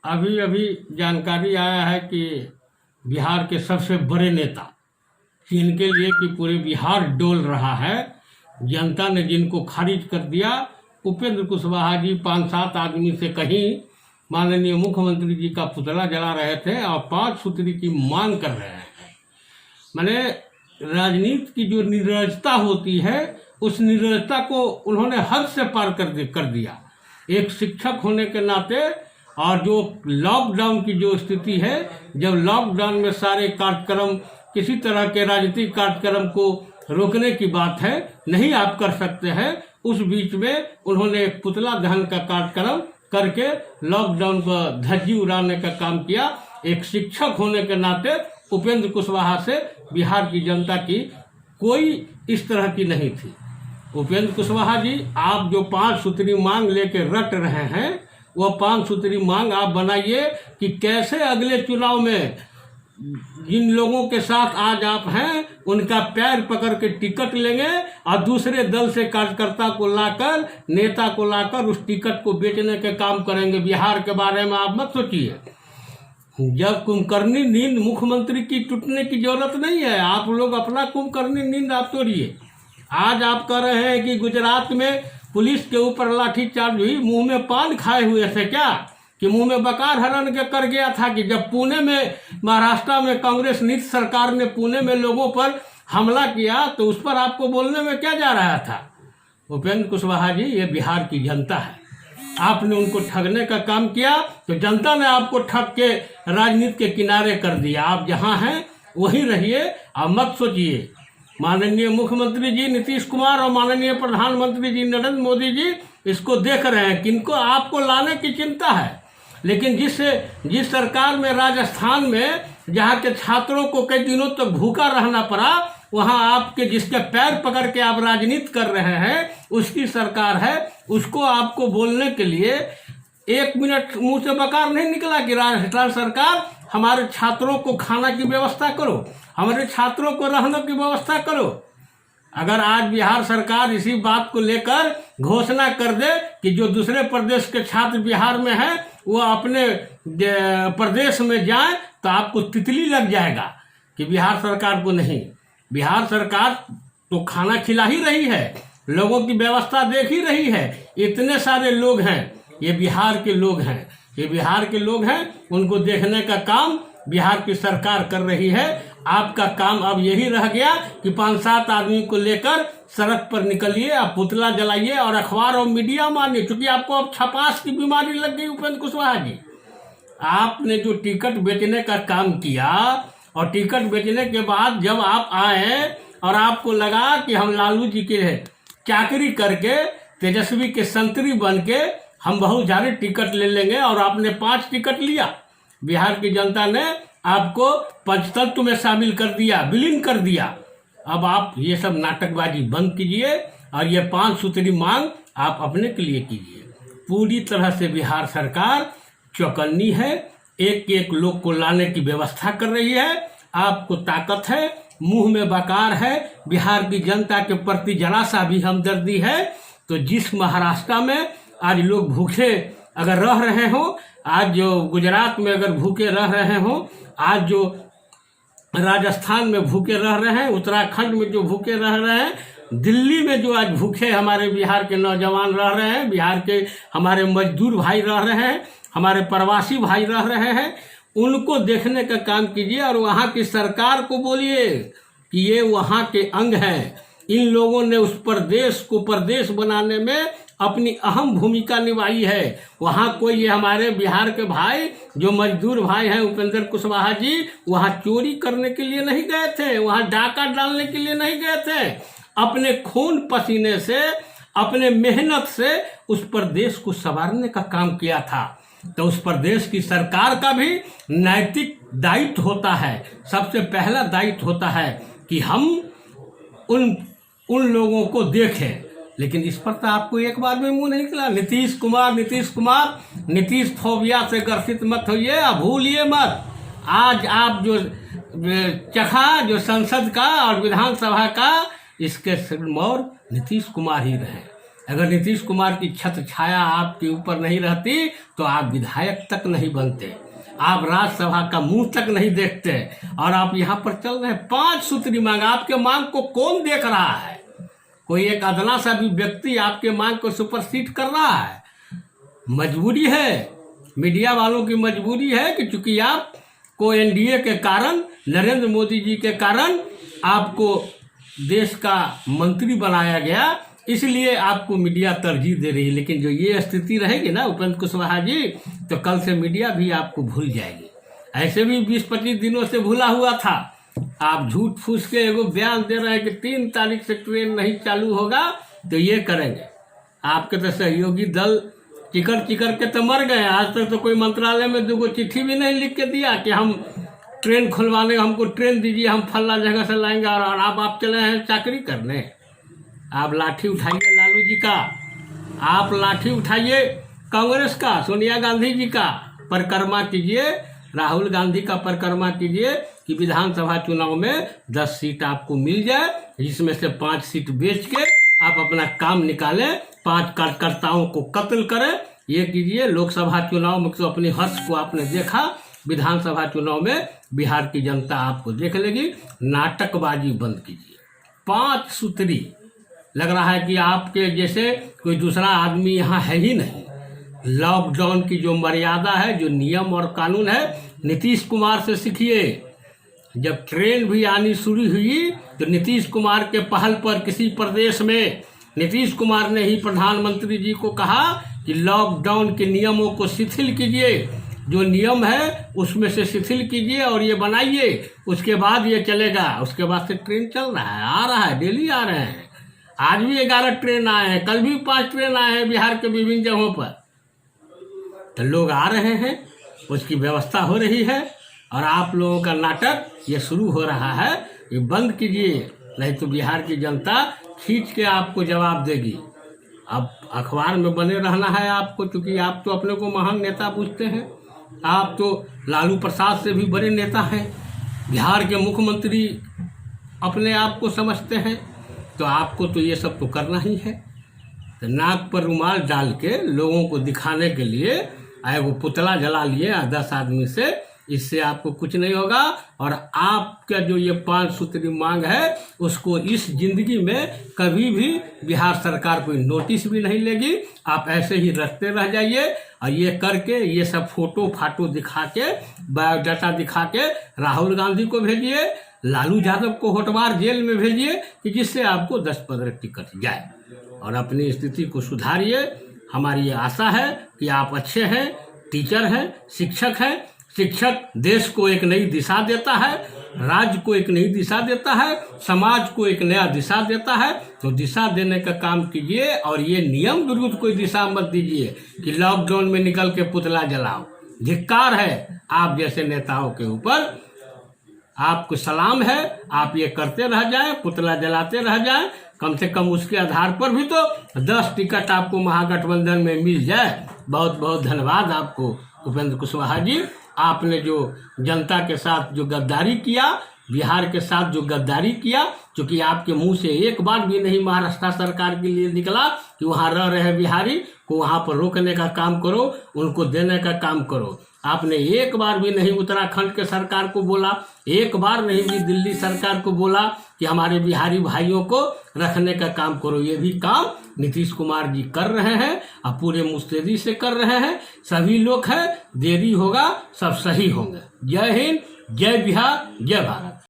अभी अभी जानकारी आया है कि बिहार के सबसे बड़े नेता, जिनके लिए कि पूरे बिहार डोल रहा है, जनता ने जिनको खारिज कर दिया, उपेंद्र कुशवाहा जी 5-7 आदमी से कहीं माननीय मुख्यमंत्री जी का पुतला जला रहे थे और 5 सूत्री की मांग कर रहे हैं। मैंने राजनीति की जो नीरजता होती है, उस नीरजता को उन्होंने हद से पार कर दिया। एक शिक्षक होने के नाते, और जो लॉकडाउन की जो स्थिति है, जब लॉकडाउन में सारे कार्यक्रम, किसी तरह के राजनीतिक कार्यक्रम को रोकने की बात है, नहीं आप कर सकते हैं, उस बीच में उन्होंने एक पुतला दहन का कार्यक्रम करके लॉकडाउन को धज्जी उड़ाने का काम किया। एक शिक्षक होने के नाते उपेंद्र कुशवाहा से बिहार की जनता की कोई इस तरह की नहीं थी। उपेंद्र कुशवाहा जी, आप जो 5 सूत्री मांग लेके रट रहे हैं, वो 5 सूत्री मांग आप बनाइए कि कैसे अगले चुनाव में जिन लोगों के साथ आज आप हैं, उनका पैर पकड़ के टिकट लेंगे और दूसरे दल से कार्यकर्ता को लाकर, नेता को लाकर उस टिकट को बेचने के काम करेंगे। बिहार के बारे में आप मत सोचिए। जब कुंभकर्णी नींद मुख्यमंत्री की टूटने की जरूरत नहीं है, आप लोग अपना कुंभकर्णी नींद आप तोड़िए। आज आप कह रहे हैं कि गुजरात में पुलिस के ऊपर लाठीचार्ज हुई, मुंह में पान खाए हुए थे क्या, कि मुंह में बकार हरण के कर गया था? कि जब पुणे में, महाराष्ट्र में कांग्रेस नीति सरकार ने पुणे में लोगों पर हमला किया, तो उस पर आपको बोलने में क्या जा रहा था? उपेंद्र कुशवाहा जी, ये बिहार की जनता है, आपने उनको ठगने का काम किया तो जनता ने आपको ठग के राजनीति के किनारे कर दिया। आप जहां हैं वहीं रहिए और मत सोचिए। माननीय मुख्यमंत्री जी नीतीश कुमार और माननीय प्रधानमंत्री जी नरेंद्र मोदी जी इसको देख रहे हैं, किनको आपको लाने की चिंता है। लेकिन जिस सरकार में, राजस्थान में, जहाँ के छात्रों को कई दिनों तक भूखा रहना पड़ा, वहाँ आपके जिसके पैर पकड़ के आप राजनीति कर रहे हैं, उसकी सरकार है। उसको आपको बोलने के लिए 1 मिनट मुंह से बकार नहीं निकला कि राजस्थान सरकार हमारे छात्रों को खाना की व्यवस्था करो, हमारे छात्रों को रहने की व्यवस्था करो। अगर आज बिहार सरकार इसी बात को लेकर घोषणा कर दे कि जो दूसरे प्रदेश के छात्र बिहार में हैं वो अपने प्रदेश में जाएं, तो आपको तितली लग जाएगा कि बिहार सरकार को नहीं। बिहार सरकार तो खाना खिला ही रही है, लोगों की व्यवस्था देख ही रही है। इतने सारे लोग हैं, ये बिहार के लोग हैं, ये बिहार के लोग हैं, उनको देखने का काम बिहार की सरकार कर रही है। आपका काम अब यही रह गया कि 5-7 आदमी को लेकर सड़क पर निकलिए, आप पुतला जलाइए और अखबार और मीडिया मानिए, क्योंकि आपको अब छपास की बीमारी लग गई। उपेंद्र कुशवाहा जी, आपने जो टिकट बेचने का काम किया, और टिकट बेचने के बाद जब आप आए और आपको लगा कि हम लालू जी के चाकरी करके, तेजस्वी के संतरी बन के हम बहुत ज्यादा टिकट ले लेंगे, और आपने 5 टिकट लिया। बिहार की जनता ने आपको पंचतत्व में शामिल कर दिया, विलीन कर दिया। अब आप ये सब नाटकबाजी बंद कीजिए और ये 5 सूत्री मांग आप अपने के लिए कीजिए। पूरी तरह से बिहार सरकार चौकन्नी है, एक लोग को लाने की व्यवस्था कर रही है। आपको ताकत है, मुंह में बकार है, बिहार की जनता के प्रति जरा सा भी हमदर्दी है। तो जिस महाराष्ट्र में आज लोग भूखे अगर रह रहे हो, आज जो गुजरात में अगर भूखे रह रहे हो, आज जो राजस्थान में भूखे रह रहे हैं, उत्तराखंड में जो भूखे रह रहे हैं, दिल्ली में जो आज भूखे हमारे बिहार के नौजवान रह रहे हैं, बिहार के हमारे मजदूर भाई रह रहे हैं, हमारे प्रवासी भाई रह रहे हैं, उनको देखने का काम कीजिए और वहाँ की सरकार को बोलिए कि ये वहाँ के अंग हैं। इन लोगों ने उस प्रदेश को प्रदेश बनाने में अपनी अहम भूमिका निभाई है। वहाँ कोई, ये हमारे बिहार के भाई जो मजदूर भाई हैं, उपेंद्र कुशवाहा जी, वहाँ चोरी करने के लिए नहीं गए थे, वहाँ डाका डालने के लिए नहीं गए थे। अपने खून पसीने से, अपने मेहनत से उस प्रदेश को संवारने का काम किया था। तो उस प्रदेश की सरकार का भी नैतिक दायित्व होता है। सबसे पहला दायित्व होता है कि हम उन लोगों को देखें। लेकिन इस पर तो आपको एक बार में मुंह नहीं निकला। नीतीश कुमार, नीतीश फोबिया से ग्रसित मत होइए, अब भूलिए मत। आज आप जो चखा जो संसद का और विधानसभा का, इसके सिरमौर नीतीश कुमार ही रहे। अगर नीतीश कुमार की छत्र छाया आपके ऊपर नहीं रहती तो आप विधायक तक नहीं बनते, आप राज्यसभा का मुंह तक नहीं देखते, और आप यहाँ पर चल रहे हैं 5 सूत्री मांग। आपके मांग को कौन देख रहा है? कोई एक अदना सा भी व्यक्ति आपके मांग को सुपरसीड कर रहा है? मजबूरी है, मीडिया वालों की मजबूरी है कि चूंकि आपको एनडीए के कारण, नरेंद्र मोदी जी के कारण आपको देश का मंत्री बनाया गया, इसलिए आपको मीडिया तरजीह दे रही है। लेकिन जो ये स्थिति रहेगी ना उपेंद्र कुशवाहा जी, तो कल से मीडिया भी आपको भूल जाएगी। ऐसे भी 20-25 दिनों से भूला हुआ था। आप झूठ फूस के एगो बयान दे रहे हैं कि 3 तारीख से ट्रेन नहीं चालू होगा तो ये करेंगे। आपके तो सहयोगी दल चिकर के तो मर गए। आज तक तो कोई मंत्रालय में 2 चिट्ठी भी नहीं लिख के दिया कि हम ट्रेन खुलवाने, हमको ट्रेन दीजिए, हम फल्ला जगह से लाएंगे, और आप चले हैं चाकरी करने। आप लाठी उठाइए लालू जी का, आप लाठी उठाइए कांग्रेस का, सोनिया गांधी जी का परिक्रमा कीजिए, राहुल गांधी का परिक्रमा कीजिए कि विधानसभा चुनाव में 10 सीट आपको मिल जाए, जिसमें से 5 सीट बेच के आप अपना काम निकालें, 5 कार्यकर्ताओं को कत्ल करें। ये कीजिए। लोकसभा चुनाव में तो अपने हर्ष को आपने देखा, विधानसभा चुनाव में बिहार की जनता आपको देख लेगी। नाटकबाजी बंद कीजिए। 5 सूत्री लग रहा है कि आपके जैसे कोई दूसरा आदमी यहाँ है ही नहीं। लॉकडाउन की जो मर्यादा है, जो नियम और कानून है, नीतीश कुमार से सीखिए। जब ट्रेन भी आनी शुरू हुई तो नीतीश कुमार के पहल पर किसी प्रदेश में नीतीश कुमार ने ही प्रधानमंत्री जी को कहा कि लॉकडाउन के नियमों को शिथिल कीजिए, जो नियम है उसमें से शिथिल कीजिए और ये बनाइए, उसके बाद ये चलेगा। उसके बाद से ट्रेन चल रहा है, आ रहा है, डेली आ रहे हैं। आज भी 11 ट्रेन आए हैं, कल भी 5 ट्रेन आए हैं बिहार के विभिन्न जगहों पर। तो लोग आ रहे हैं, उसकी व्यवस्था हो रही है, और आप लोगों का नाटक ये शुरू हो रहा है। ये बंद कीजिए, नहीं तो बिहार की जनता खींच के आपको जवाब देगी। अब अखबार में बने रहना है आपको, क्योंकि आप तो अपने को महान नेता पूछते हैं। आप तो लालू प्रसाद से भी बड़े नेता हैं, बिहार के मुख्यमंत्री अपने आप को समझते हैं। तो आपको तो ये सब तो करना ही है। तो नाक पर रुमाल डाल के लोगों को दिखाने के लिए वो पुतला जला लिए 10 आदमी से, इससे आपको कुछ नहीं होगा। और आपका जो ये 5 सूत्री मांग है, उसको इस जिंदगी में कभी भी बिहार सरकार कोई नोटिस भी नहीं लेगी। आप ऐसे ही रखते रह जाइए, और ये करके ये सब फोटो फाटो दिखा के, बायोडाटा दिखा के राहुल गांधी को भेजिए, लालू यादव को होटवार जेल में भेजिए, कि जिससे आपको 10-15 टिकट जाए, और अपनी स्थिति को सुधारिए। हमारी ये आशा है कि आप अच्छे हैं, टीचर हैं, शिक्षक हैं। शिक्षक देश को एक नई दिशा देता है, राज्य को एक नई दिशा देता है, समाज को एक नया दिशा देता है। तो दिशा देने का काम कीजिए, और ये नियम विरुद्ध कोई दिशा मत दीजिए कि लॉकडाउन में निकल के पुतला जलाओ। धिक्कार है आप जैसे नेताओं के ऊपर। आपको सलाम है, आप ये करते रह जाएं, पुतला जलाते रह जाएं। कम से कम उसके आधार पर भी तो 10 टिकट आपको महागठबंधन में मिल जाए। बहुत बहुत धन्यवाद आपको उपेंद्र कुशवाहा जी। आपने जो जनता के साथ जो गद्दारी किया, बिहार के साथ जो गद्दारी किया, क्योंकि आपके मुंह से एक बार भी नहीं महाराष्ट्र सरकार के लिए निकला कि वहाँ रह रहे बिहारी को वहाँ पर रोकने का काम करो, उनको देने का काम करो। आपने एक बार भी नहीं उत्तराखंड के सरकार को बोला, एक बार नहीं भी दिल्ली सरकार को बोला कि हमारे बिहारी भाइयों को रखने का काम करो। ये भी काम नीतीश कुमार जी कर रहे हैं, और पूरे मुस्तैदी से कर रहे हैं। सभी लोग हैं, देरी होगा, सब सही होंगे। जय हिंद, जय बिहार, जय भारत।